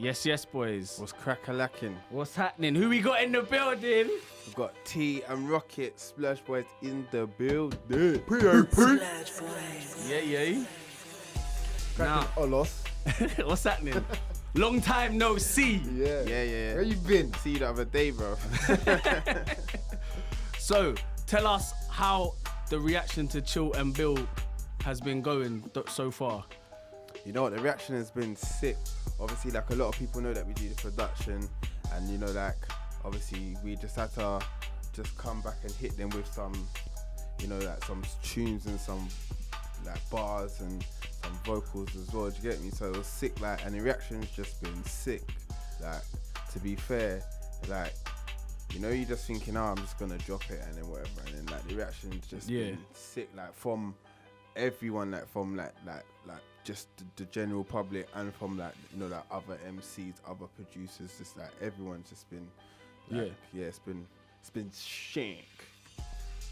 Yes, yes, boys. What's crack-a-lacking? What's happening? Who we got in the building? We've got T and Rocket, Splurgeboys in the building. Yeah. Cracking Olos. What's happening? Long time no see. Yeah. Where you been? See you the other day, bro. So, tell us how the reaction to Chill+Bill has been going so far. You know what, the reaction has been sick. Obviously, like, a lot of people know that we do the production, and you know, like, obviously we just had to just come back and hit them with some, you know, like some tunes and some like bars and some vocals as well. Do you get me? So it was sick, like, and the reaction's just been sick. Like, to be fair, like, you know, you're just thinking, oh, I'm just gonna drop it and then whatever, and then like the reaction's just been sick, like from everyone, like from like just the general public, and from like, you know, like other MCs, other producers, just like everyone's just been like, it's been shank.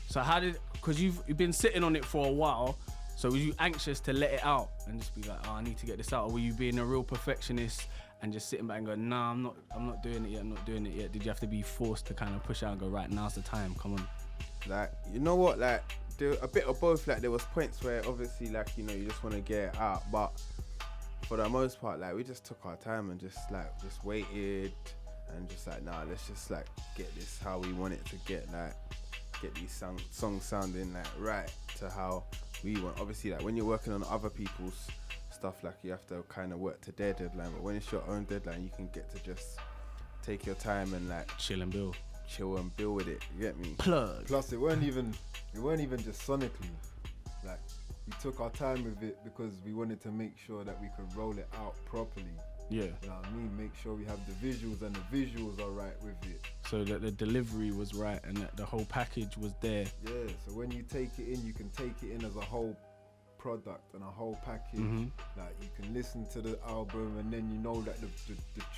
So how did, because you've been sitting on it for a while, so were you anxious to let it out and just be like, oh, I need to get this out, or were you being a real perfectionist and just sitting back and going, nah, I'm not doing it yet? Did you have to be forced to kind of push out and go, right, now's the time, come on? Like, you know what, like, there a bit of both. Like, there was points where obviously, like, you know, you just want to get it out, but for the most part, like, we just took our time and just waited and just like, nah, let's just like get this how we want it to get these songs sounding like right to how we want. Obviously, like, when you're working on other people's stuff, like, you have to kind of work to their deadline, but when it's your own deadline, you can get to just take your time and like chill and build with it. You get me? Plug. Plus, it weren't even just sonically. Like, we took our time with it because we wanted to make sure that we could roll it out properly. Yeah. You know what I mean? Make sure we have the visuals and the visuals are right with it. So that the delivery was right and that the whole package was there. Yeah, so when you take it in, you can take it in as a whole product and a whole package. Like, you can listen to the album, and then you know that the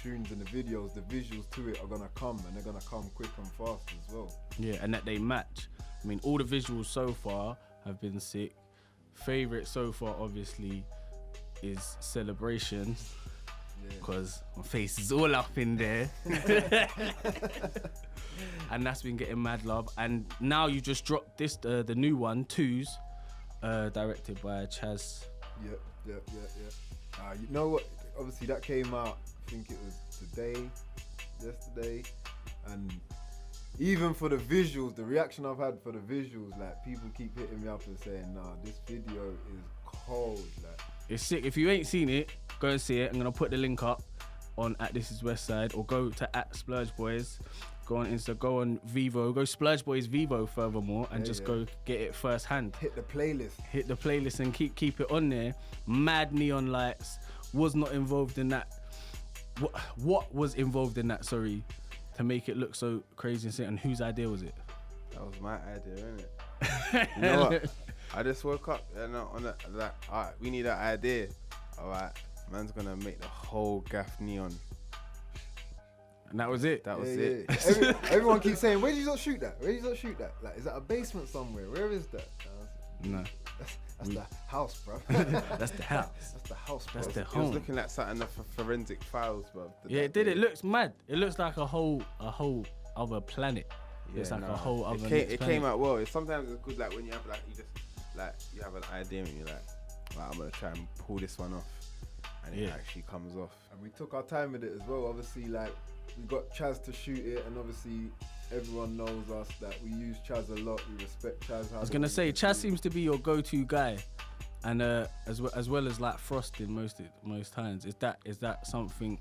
tunes and the videos, the visuals to it are gonna come, and they're gonna come quick and fast as well. Yeah, and that they match. I mean, all the visuals so far have been sick. Favorite so far, obviously, is Celebration, because my face is all up in there. And that's been getting mad love. And now you just dropped this, the new one, Tooz, directed by Chaz. Yep. You know what? Obviously, that came out, I think it was yesterday, and even for the visuals, the reaction I've had for the visuals, like, people keep hitting me up and saying, nah, this video is cold. Like, it's sick. If you ain't seen it, go and see it. I'm gonna put the link up on @ThisIsWestside, or go to @Splurgeboys. Go on Insta, go on Vivo, go Splurgeboys Vivo furthermore, and go get it first hand. Hit the playlist and keep it on there. Mad neon lights. Was not involved in that. What was involved in that, sorry, to make it look so crazy and sick, and whose idea was it? That was my idea, innit? You know what? I just woke up and on that, alright, we need an idea. Alright, man's gonna make the whole gaff neon. And that was it. That was it. Everyone keeps saying, where did you not shoot that? Like, is that a basement somewhere? Where is that? No. That's the house, bro. That's the house. That's the house, bro. That's the It home. was looking like something for forensic files, bro. Yeah, it did. It looks mad. It looks like a whole other planet. It's like a whole other planet. It came out well. Sometimes it's good, like, when you have you have an idea and you're like, I'm gonna try and pull this one off, and it actually comes off. And we took our time with it as well. Obviously, like, we got Chaz to shoot it, and obviously everyone knows us that we use Chaz a lot. We respect Chaz. I was gonna say, Chaz seems to be your go-to guy, and as well as like Frosting most times. Is that something?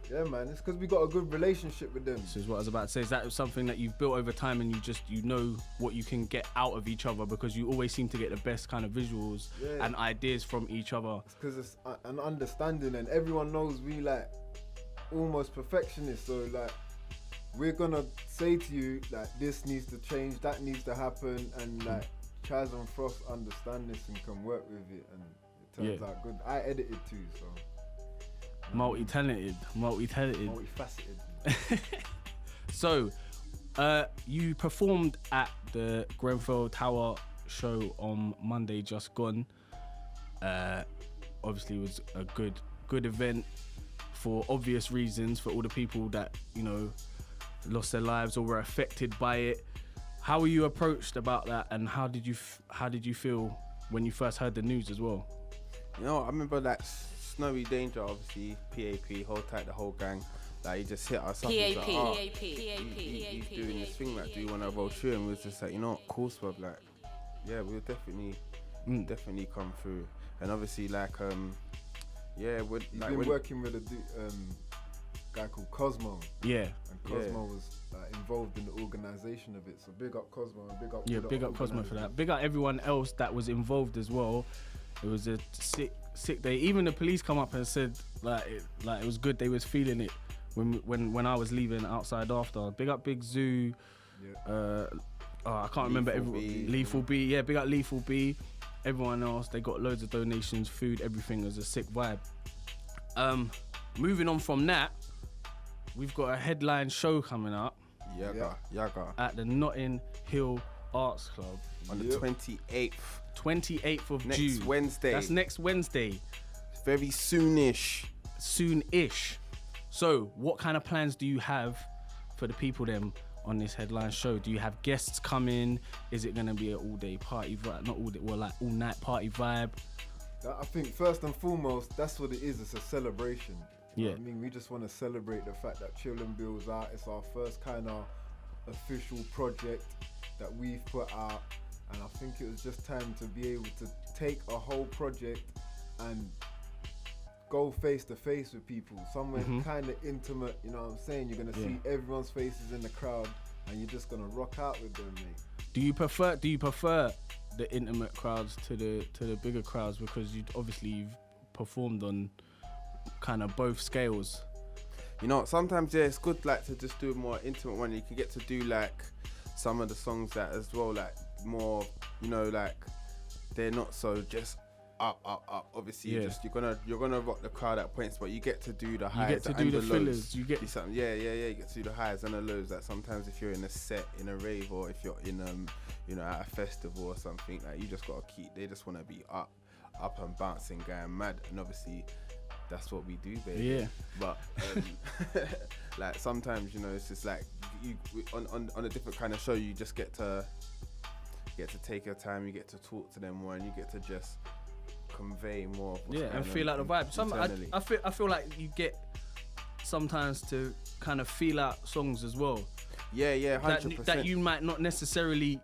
Yeah, man, it's because we got a good relationship with them. This is what I was about to say. Is that something that you've built over time, and you know what you can get out of each other, because you always seem to get the best kind of visuals and ideas from each other? It's because it's an understanding, and everyone knows we like almost perfectionists. So like, we're gonna say to you, like, this needs to change, that needs to happen, and like, Chaz and Frost understand this and can work with it, and it turns out good. I edited too, so. Multi-talented. Multifaceted. So, you performed at the Grenfell Tower show on Monday just gone. Obviously, it was a good event. for obvious reasons, for all the people that, you know, lost their lives or were affected by it. How were you approached about that, and how did you feel when you first heard the news as well? You know, I remember that Snowy Danger, obviously, PAP, Hold Tight, the whole gang. Like, he just hit us up. He's doing this thing, like, do you want to roll through? And we was just like, you know what, cool, bruv, like, yeah, we'll definitely come through. And obviously, like, yeah, we're You've like, been working with a guy called Cosmo. Yeah. And Cosmo was involved in the organisation of it. So big up Cosmo and big up. Yeah, big up Cosmo for that. Big up everyone else that was involved as well. It was a sick day. Even the police come up and said it was good. They was feeling it when I was leaving outside after. Big up Big Zoo. Yeah. I can't remember everyone. Lethal B. Yeah, big up Lethal B. Everyone else, they got loads of donations, food, everything. It was a sick vibe. Moving on from that, we've got a headline show coming up. Yaga. At the Notting Hill Arts Club. On the 28th. 28th of next June. Wednesday. That's next Wednesday. Very soonish. Soonish. So, what kind of plans do you have for the people then on this headline show? Do you have guests coming? Is it going to be an all-day party vibe? Not all day, well, like all-night party vibe? I think first and foremost, that's what it is. It's a celebration. You know Yeah. what I mean, we just want to celebrate the fact that Chill+Bill's out. It's our first kind of official project that we've put out, and I think it was just time to be able to take a whole project and go face to face with people, somewhere kind of intimate. You know what I'm saying? You're gonna see everyone's faces in the crowd, and you're just gonna rock out with them, mate. Do you prefer the intimate crowds to the bigger crowds, because you've performed on kind of both scales? You know, sometimes it's good like to just do a more intimate one. You can get to do like some of the songs that as well, like more, you know, like they're not so just up. Obviously, you're gonna rock the crowd at points, but you get to do the highs. You get to do the fillers. You get something. Yeah. You get to do the highs and the lows. That sometimes if you're in a set, in a rave, or if you're in you know, at a festival or something, like you just gotta keep. They just wanna be up and bouncing, going mad, and obviously that's what we do, baby. Yeah. But like sometimes, you know, it's just like you on a different kind of show, you just get to take your time. You get to talk to them more, and you get to just convey more. Of what's and feel out the vibe. I feel like you get sometimes to kind of feel out songs as well. Yeah, 100%. That you might not necessarily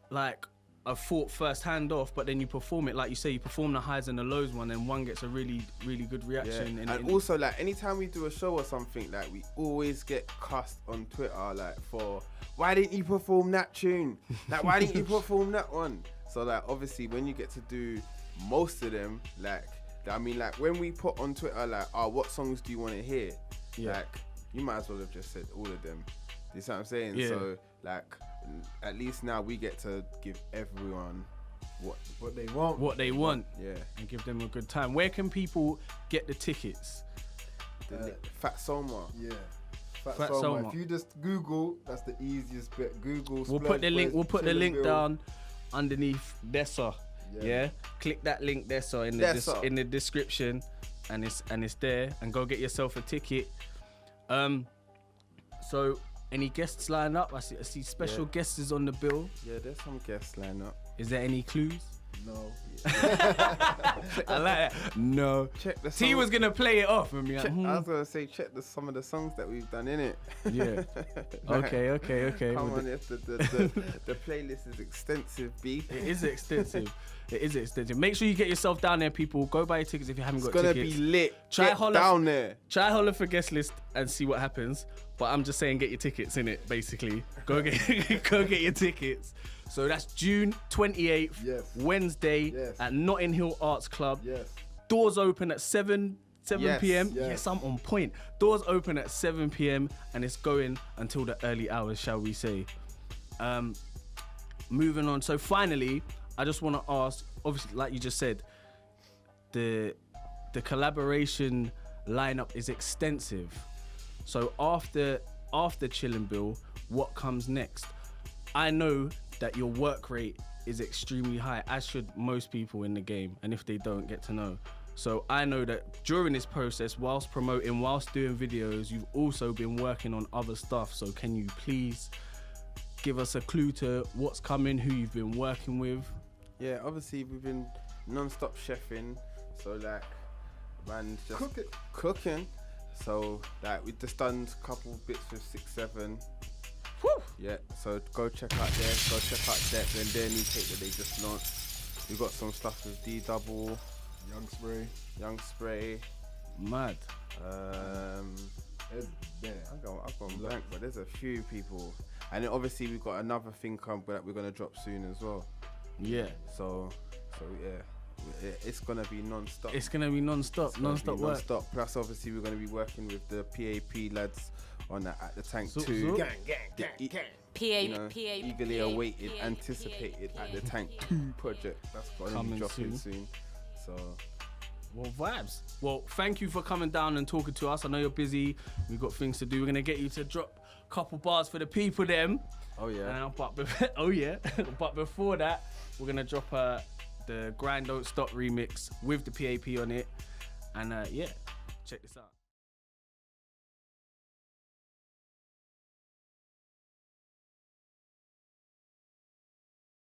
like have thought first hand off, but then you perform it, like you say, you perform the highs and the lows one, and one gets a really, really good reaction. Yeah. And also, like, anytime we do a show or something, like, we always get cussed on Twitter, like, for, why didn't you perform that tune? Like, why didn't you perform that one? So, like, obviously, when you get to do most of them, like, I mean, like, when we put on Twitter, like, what songs do you want to hear? Yeah. Like, you might as well have just said all of them. You see what I'm saying? Yeah. So, like, at least now we get to give everyone what they want. What they want. Yeah. And give them a good time. Where can people get the tickets? Fat Soma. Yeah. Fat Soma. If you just Google, that's the easiest bit. Google. We'll put the link. We'll put the link Chill+Bill. down underneath Dessa. Yeah. Click that link Dessa in the description, and it's there. And go get yourself a ticket. So, any guests lined up? I see special guests is on the bill. Yeah, there's some guests lined up. Is there any clues? No. I like that. No. Check the T song. was gonna play it off and be like, I was gonna say check some of the songs that we've done in it. Yeah. Okay. Come on, if the playlist is extensive, B. It is extensive. Make sure you get yourself down there, people. Go buy your tickets if you haven't got tickets. It's gonna be lit. Try Get down there. Try holler for guest list and see what happens. But I'm just saying, get your tickets in it. Basically, go get your tickets. So that's June 28th, Wednesday at Notting Hill Arts Club. Yes. Doors open at 7 p.m. Yes. Yes, I'm on point. Doors open at 7 p.m. and it's going until the early hours, shall we say. Moving on. So finally, I just want to ask, obviously, like you just said, the collaboration lineup is extensive. So after Chill+Bill, what comes next? I know that your work rate is extremely high, as should most people in the game, and if they don't, get to know. So I know that during this process, whilst promoting, whilst doing videos, you've also been working on other stuff. So can you please give us a clue to what's coming, who you've been working with? Yeah, obviously we've been non-stop chefing, so like, man, just cooking. So like, we've just done a couple bits with 6-7. Woo! Yeah, so go check out there, go check out that, then their new tape that they just launched. We got some stuff with D-Double, Young Spray. Mad. It's there. I've gone blank, but there's a few people. And then obviously we've got another thing that we're gonna drop soon as well. Yeah. So yeah, it's gonna be non-stop. It's gonna be non-stop work. Non-stop. Plus obviously we're gonna be working with the PAP lads on that At the Tank too. Eagerly awaited, anticipated At the Tank 2 project. That's gonna be dropping soon. So. Well, vibes. Well, thank you for coming down and talking to us. I know you're busy. We've got things to do. We're gonna get you to drop a couple bars for the people, them. Oh yeah. But before that, we're gonna drop the Grind Don't Stop remix with the PAP on it. And yeah, check this out.